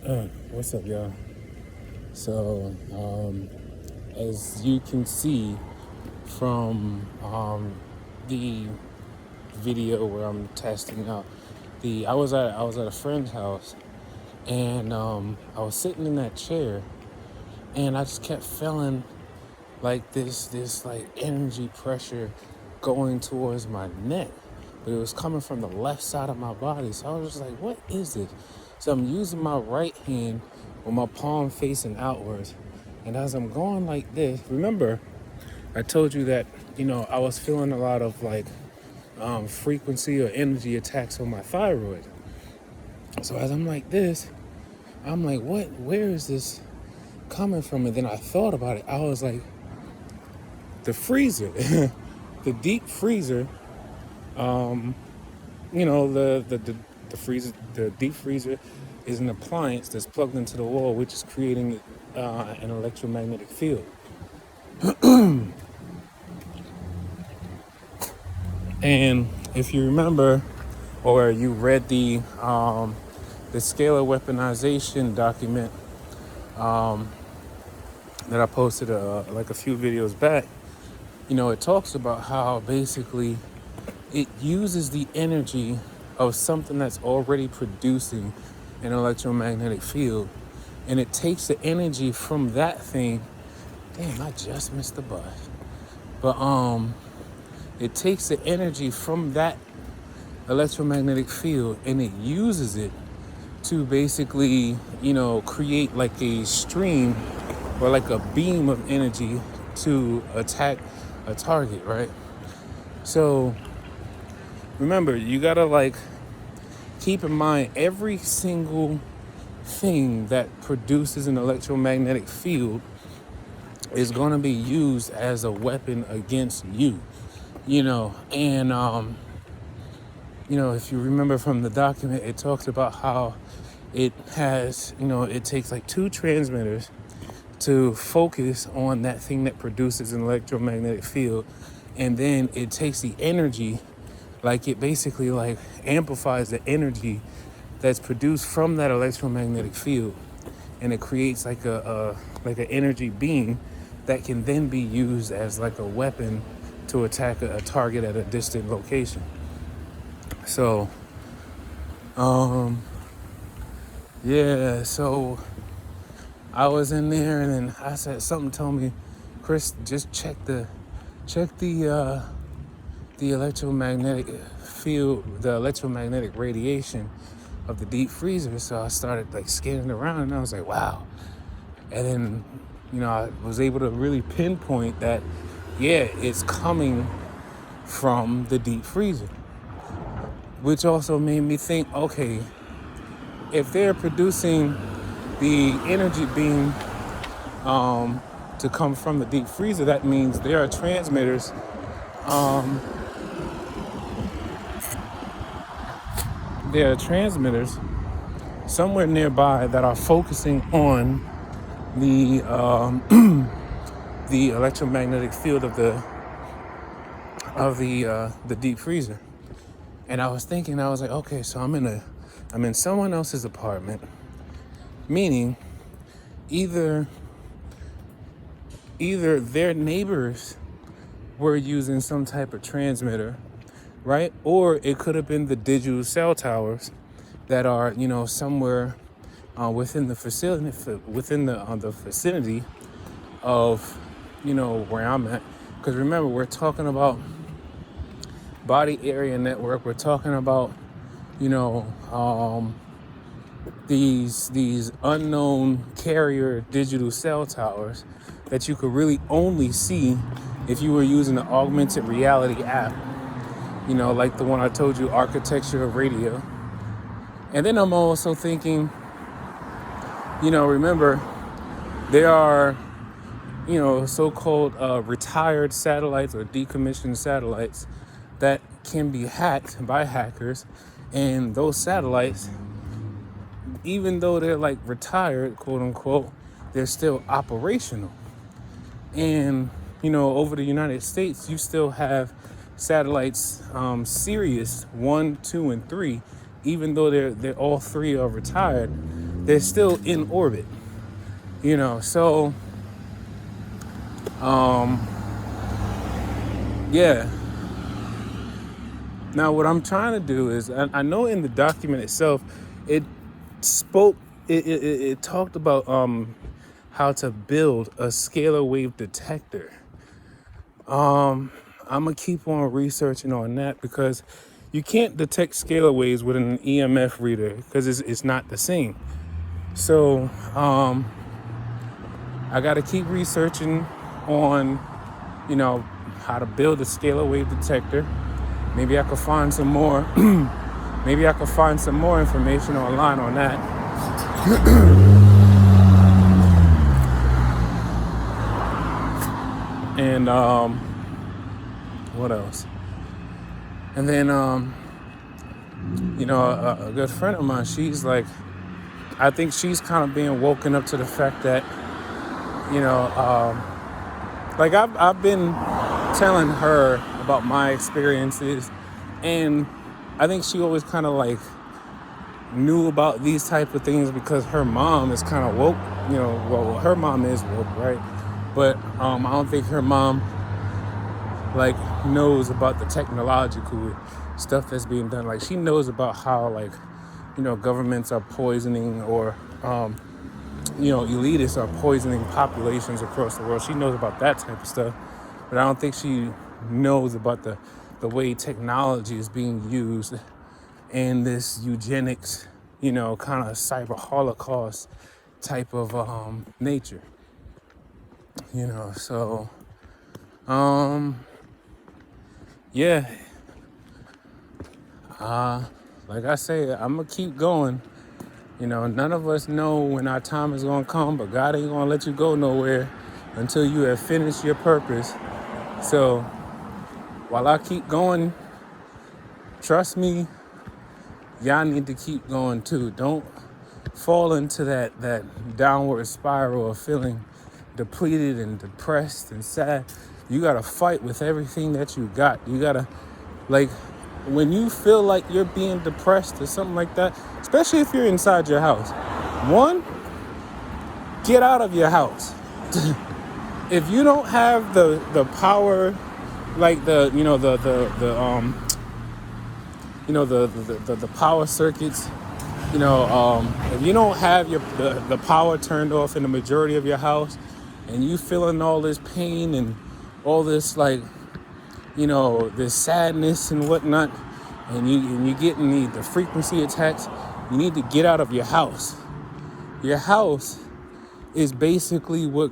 What's up, y'all? So, as you can see from the video where I'm testing out I was at a friend's house, and I was sitting in that chair, and I just kept feeling like this like energy pressure going towards my neck, but it was coming from the left side of my body. So I was just like, what is this? So I'm using my right hand with my palm facing outwards, and as I'm going like this, remember I told you that I was feeling a lot of like frequency or energy attacks on my thyroid. So as I'm like this, I'm like, where is this coming from? And then I thought about it. I was like, the freezer, the deep freezer. The freezer, the deep freezer, is an appliance that's plugged into the wall, which is creating an electromagnetic field. And if you remember, or you read the scale of weaponization document that I posted like a few videos back, it talks about how basically it uses the energy of something that's already producing an electromagnetic field, and it takes the energy from that thing. Damn, I just missed the bus. But it takes the energy from that electromagnetic field, and it uses it to basically, create like a stream or like a beam of energy to attack a target, right? So remember, you gotta like keep in mind every single thing that produces an electromagnetic field is going to be used as a weapon against you, and if you remember from the document, it talks about how it has, it takes like two transmitters to focus on that thing that produces an electromagnetic field, and then it takes the energy, like it basically like amplifies the energy that's produced from that electromagnetic field, and it creates like like an energy beam that can then be used as like a weapon to attack a target at a distant location. So so I was in there, and then I said, something told me, Chris, just check the electromagnetic field, the electromagnetic radiation of the deep freezer. So I started like scanning around, and I was like, wow. And then, I was able to really pinpoint that, it's coming from the deep freezer, which also made me think, okay, if they're producing the energy beam to come from the deep freezer, that means there are transmitters somewhere nearby that are focusing on the the electromagnetic field of the deep freezer. And I was thinking, I was like, okay, so I'm in someone else's apartment, meaning either their neighbors were using some type of transmitter, right? Or it could have been the digital cell towers that are, somewhere within the facility, the vicinity of, where I'm at. Because remember, we're talking about body area network. We're talking about, these unknown carrier digital cell towers that you could really only see if you were using an augmented reality app, like the one I told you, Architecture of Radio. And then I'm also thinking, remember, there are, so-called retired satellites or decommissioned satellites that can be hacked by hackers. And those satellites, even though they're like retired, quote unquote, they're still operational. And, over the United States, you still have satellites, Sirius 1, 2, and 3, even though they're all three are retired. they're still in orbit, so yeah. Now what I'm trying to do is, I know in the document itself it spoke it talked about how to build a scalar wave detector. I'm gonna keep on researching on that, because you can't detect scalar waves with an EMF reader, because it's not the same. So I got to keep researching on, how to build a scalar wave detector. Maybe I could find some more. Maybe I could find some more information online on that. And what else? And then a good friend of mine, she's like, I think she's kind of being woken up to the fact that, like I've been telling her about my experiences, and I think she always kind of like knew about these type of things because her mom is kind of woke, well, her mom is woke, right? But I don't think her mom like knows about the technological stuff that's being done. Like, she knows about how, like, governments are poisoning, or elitists are poisoning populations across the world. She knows about that type of stuff, but I don't think she knows about the way technology is being used in this eugenics, kind of cyber holocaust type of nature. So yeah. Like I say, I'm gonna keep going. None of us know when our time is gonna come, but God ain't gonna let you go nowhere until you have finished your purpose. So while I keep going, trust me, y'all need to keep going too. Don't fall into that downward spiral of feeling depleted and depressed and sad. You gotta fight with everything that you got. You gotta, like, when you feel like you're being depressed or something like that, especially if you're inside your house, one, get out of your house. If you don't have the power, like the power circuits, if you don't have the power turned off in the majority of your house, and you feeling all this pain and all this, like, this sadness and whatnot, and you getting the frequency attacks, you need to get out of your house. Your house is basically what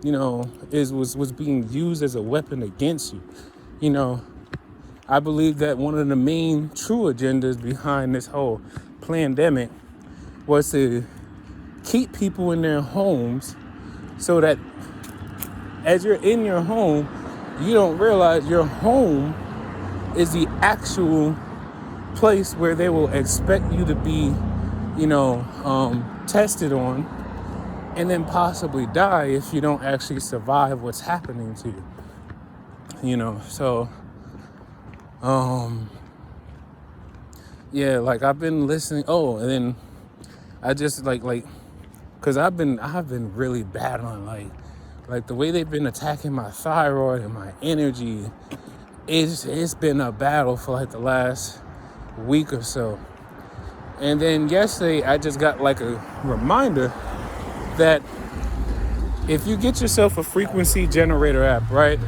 was being used as a weapon against you. I believe that one of the main true agendas behind this whole pandemic was to keep people in their homes, so that as you're in your home, you don't realize your home is the actual place where they will expect you to be, tested on, and then possibly die if you don't actually survive what's happening to you. So yeah, like, I've been listening. Oh, and then I just like because I've been really battling, like the way they've been attacking my thyroid and my energy. It's been a battle for like the last week or so. And then yesterday I just got like a reminder that if you get yourself a frequency generator app, right?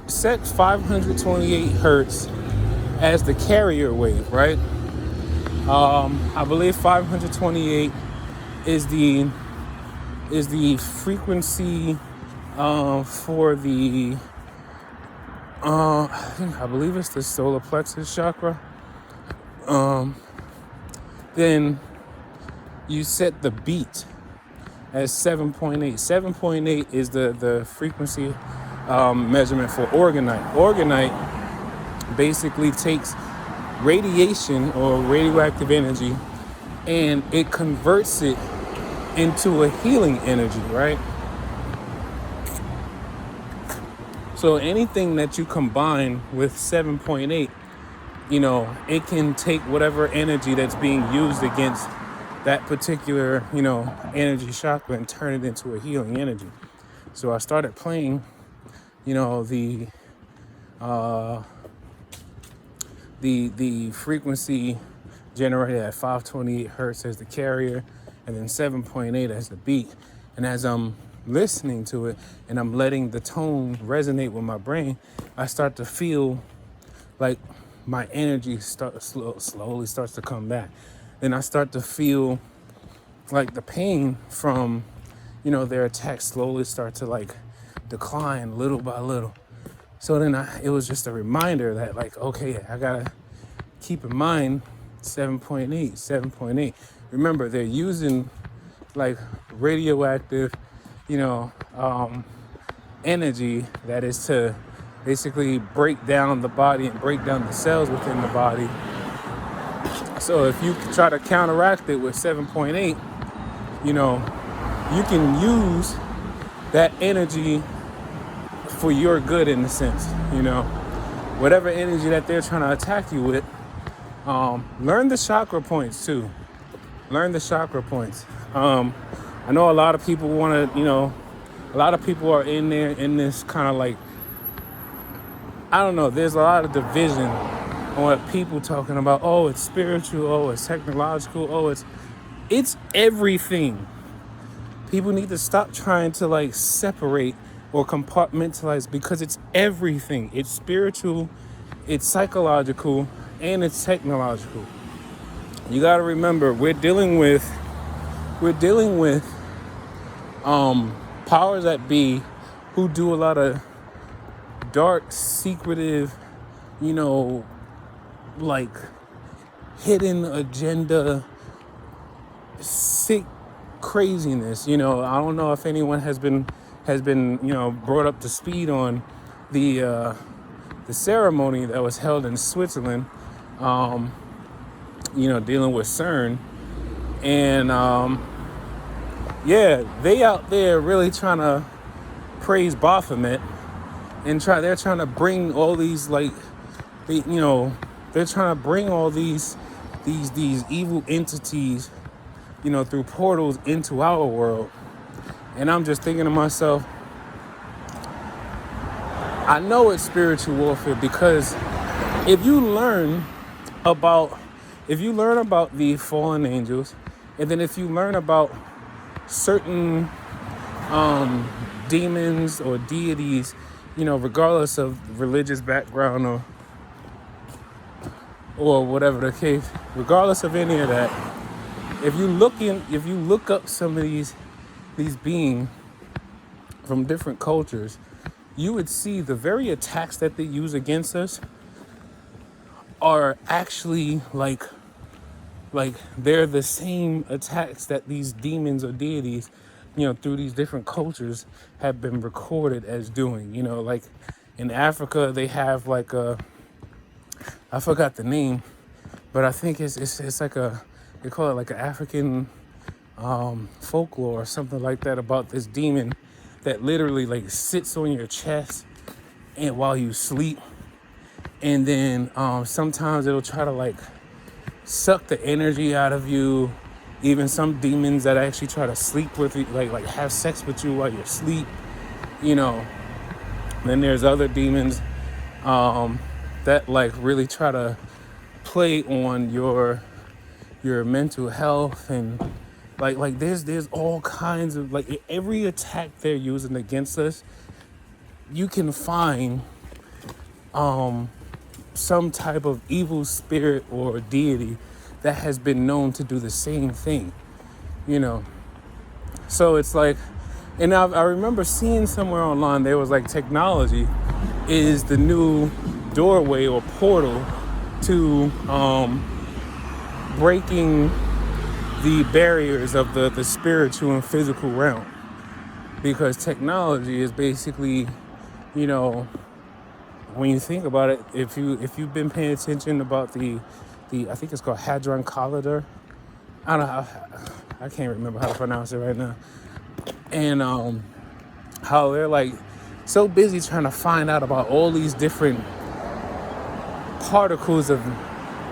Set 528 hertz as the carrier wave, right? I believe 528 is the frequency for the I believe it's the solar plexus chakra. Then you set the beat as 7.8. 7.8 is the frequency measurement for orgonite. Orgonite basically takes radiation or radioactive energy, and it converts it into a healing energy, right? So anything that you combine with 7.8, it can take whatever energy that's being used against that particular, energy chakra and turn it into a healing energy. So I started playing, the the frequency generated at 528 hertz as the carrier, and then 7.8 as the beat. And as I'm listening to it and I'm letting the tone resonate with my brain, I start to feel like my energy slowly starts to come back. Then I start to feel like the pain from, their attacks slowly start to like decline little by little. So then it was just a reminder that like, okay, I gotta keep in mind 7.8. Remember, they're using like radioactive, energy that is to basically break down the body and break down the cells within the body. So if you try to counteract it with 7.8, you can use that energy for your good in a sense, whatever energy that they're trying to attack you with. Learn the chakra points too. Learn the chakra points. I know a lot of people want to, a lot of people are in there in this kind of like, I don't know, there's a lot of division on what people talking about. Oh, it's spiritual. Oh, it's technological. Oh, it's everything. People need to stop trying to like separate or compartmentalize, because it's everything. It's spiritual, it's psychological, and it's technological. You got to remember, we're dealing with powers that be who do a lot of dark, secretive, like hidden agenda, sick craziness. I don't know if anyone has been brought up to speed on the ceremony that was held in Switzerland, dealing with CERN. And they out there really trying to praise Baphomet and they're trying to bring all these they're trying to bring all these evil entities, through portals into our world. And I'm just thinking to myself, I know it's spiritual warfare, because if you learn about the fallen angels, and then if you learn about certain demons or deities, regardless of religious background or whatever the case, regardless of any of that, if you look up some of these beings from different cultures, you would see the very attacks that they use against us are actually like they're the same attacks that these demons or deities, through these different cultures have been recorded as doing. Like in Africa, they have like I forgot the name, but I think it's like they call it like an African folklore or something like that, about this demon that literally like sits on your chest and while you sleep, and then sometimes it'll try to like suck the energy out of you. Even some demons that actually try to sleep with you, like have sex with you while you're asleep. Then there's other demons that like really try to play on your mental health, and like there's all kinds of, like, every attack they're using against us, you can find some type of evil spirit or deity that has been known to do the same thing, So it's like, and I remember seeing somewhere online, there was like, technology is the new doorway or portal to breaking the barriers of the spiritual and physical realm. Because technology is basically, when you think about it, if you've been paying attention about the I think it's called Hadron Collider. I don't know I can't remember how to pronounce it right now. And how they're like so busy trying to find out about all these different particles of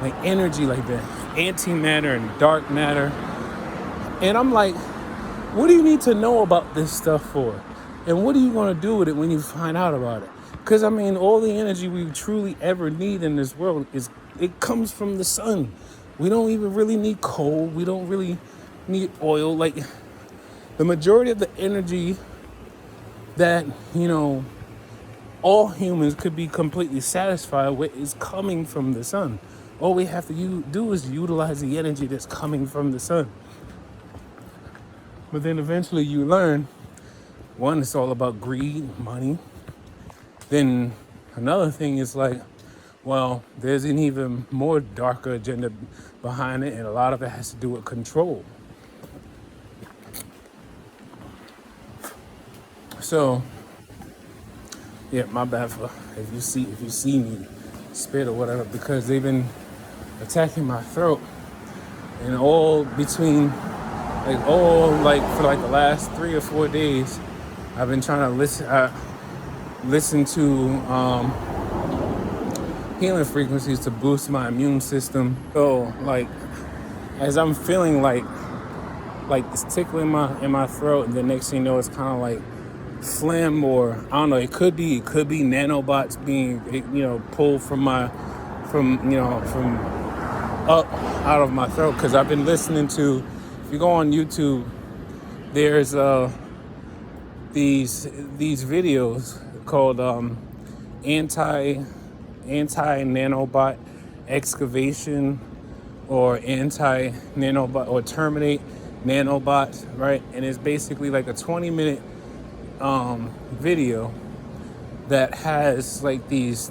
like energy, like the antimatter and dark matter. And I'm like, what do you need to know about this stuff for? And what are you going to do with it when you find out about it? Because, I mean, all the energy we truly ever need in this world, it comes from the sun. We don't even really need coal. We don't really need oil. Like, the majority of the energy that, all humans could be completely satisfied with is coming from the sun. All we have to do is utilize the energy that's coming from the sun. But then eventually you learn, one, it's all about greed, money. Then another thing is like, well, there's an even more darker agenda behind it, and a lot of it has to do with control. So, yeah, my bad for if you see me spit or whatever, because they've been attacking my throat, and all between for the last 3 or 4 days, I've been trying to listen to healing frequencies to boost my immune system. So as I'm feeling like it's tickling in my throat, and the next thing you know, it's kind of like phlegm, or I don't know. It could be nanobots being pulled from up out of my throat, because I've been listening to. If you go on YouTube, there's these videos called anti nanobot excavation, or anti nanobot, or terminate nanobots, right? And it's basically like a 20-minute video that has like these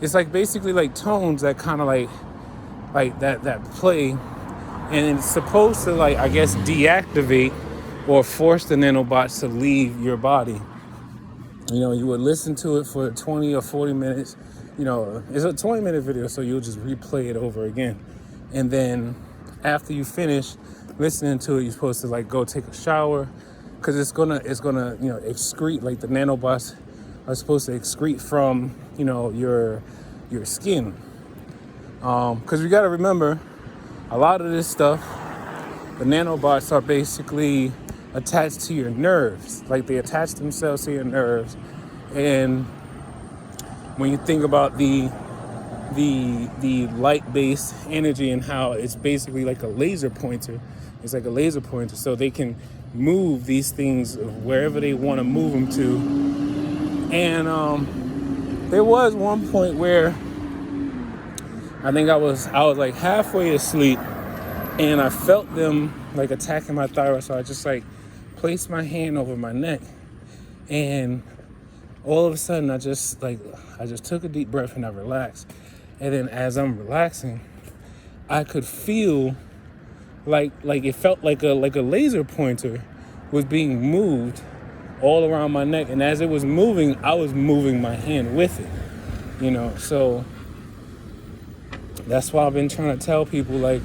it's like basically like tones that kind of like that play, and it's supposed to, like, I guess, deactivate or force the nanobots to leave your body. You would listen to it for 20 or 40 minutes. It's a 20-minute video, so you'll just replay it over again. And then after you finish listening to it, you're supposed to like go take a shower, because it's gonna excrete, like the nanobots are supposed to excrete from your skin. Because we got to remember, a lot of this stuff, the nanobots are basically attached to your nerves. Like, they attach themselves to your nerves. And when you think about the light-based energy and how it's basically like a laser pointer, so they can move these things wherever they want to move them to. And there was one point where I think I was like halfway asleep, and I felt them like attacking my thyroid. So I just like placed my hand over my neck, and all of a sudden I just took a deep breath and I relaxed. And then as I'm relaxing, I could feel like it felt like a laser pointer was being moved all around my neck. And as it was moving, I was moving my hand with it. So that's why I've been trying to tell people, like,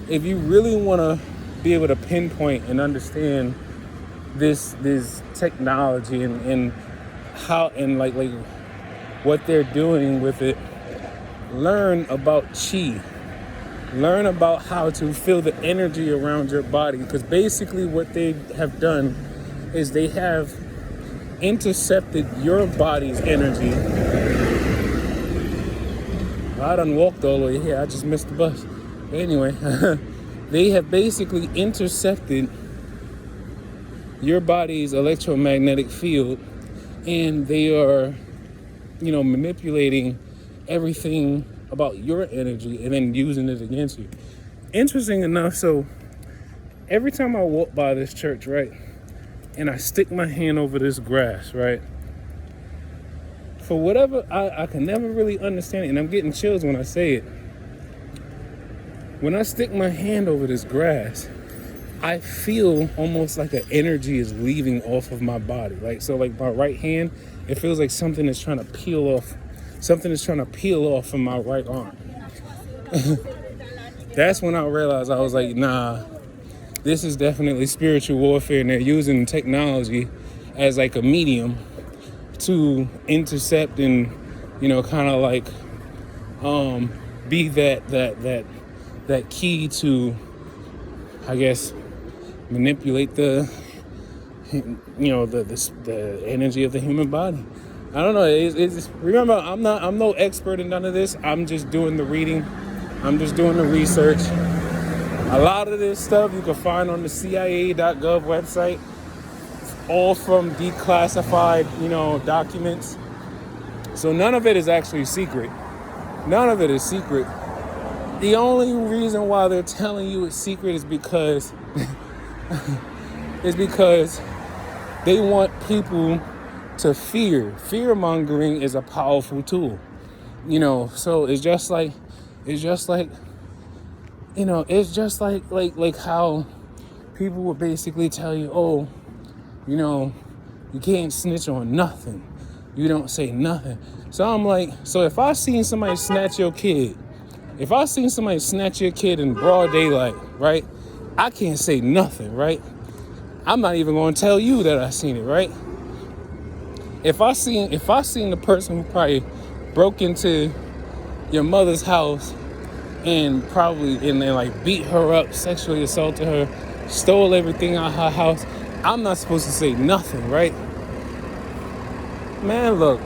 if you really want to be able to pinpoint and understand this technology and how, and like what they're doing with it, learn about chi. Learn about how to feel the energy around your body, because basically what they have done is they have intercepted your body's energy. I done walked all the way here. I just missed the bus. Anyway, they have basically intercepted your body's electromagnetic field, and they are, manipulating everything about your energy and then using it against you. Interesting enough, so every time I walk by this church, right, and I stick my hand over this grass, right, for whatever, I can never really understand it, and I'm getting chills when I say it. When I stick my hand over this grass, I feel almost like an energy is leaving off of my body. So like my right hand, it feels like something is trying to peel off. Something is trying to peel off from my right arm. That's when I realized, I was like, nah, this is definitely spiritual warfare, and they're using technology as like a medium to intercept and, kind of like be that key to, I guess, manipulate the energy of the human body. I don't know. Remember, I'm no expert in none of this. I'm just doing the reading. I'm just doing the research. A lot of this stuff you can find on the CIA.gov website, all from declassified, documents. So none of it is actually secret. None of it is secret. The only reason why they're telling you it's secret is because they want people to fear. Fear-mongering is a powerful tool. So it's just like how people would basically tell you, oh, you can't snitch on nothing. You don't say nothing. So I'm like, so if I seen somebody snatch your kid in broad daylight, right? I can't say nothing, right? I'm not even going to tell you that I seen it, right? If I seen the person who probably broke into your mother's house and like beat her up, sexually assaulted her, stole everything out of her house, I'm not supposed to say nothing, right? Man, look,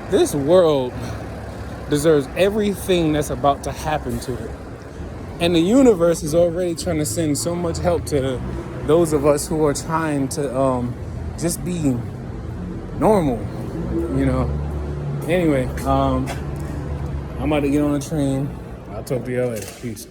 this world deserves everything that's about to happen to it. And the universe is already trying to send so much help to those of us who are trying to just be normal, Anyway, I'm about to get on the train. I'll talk to y'all later. Peace.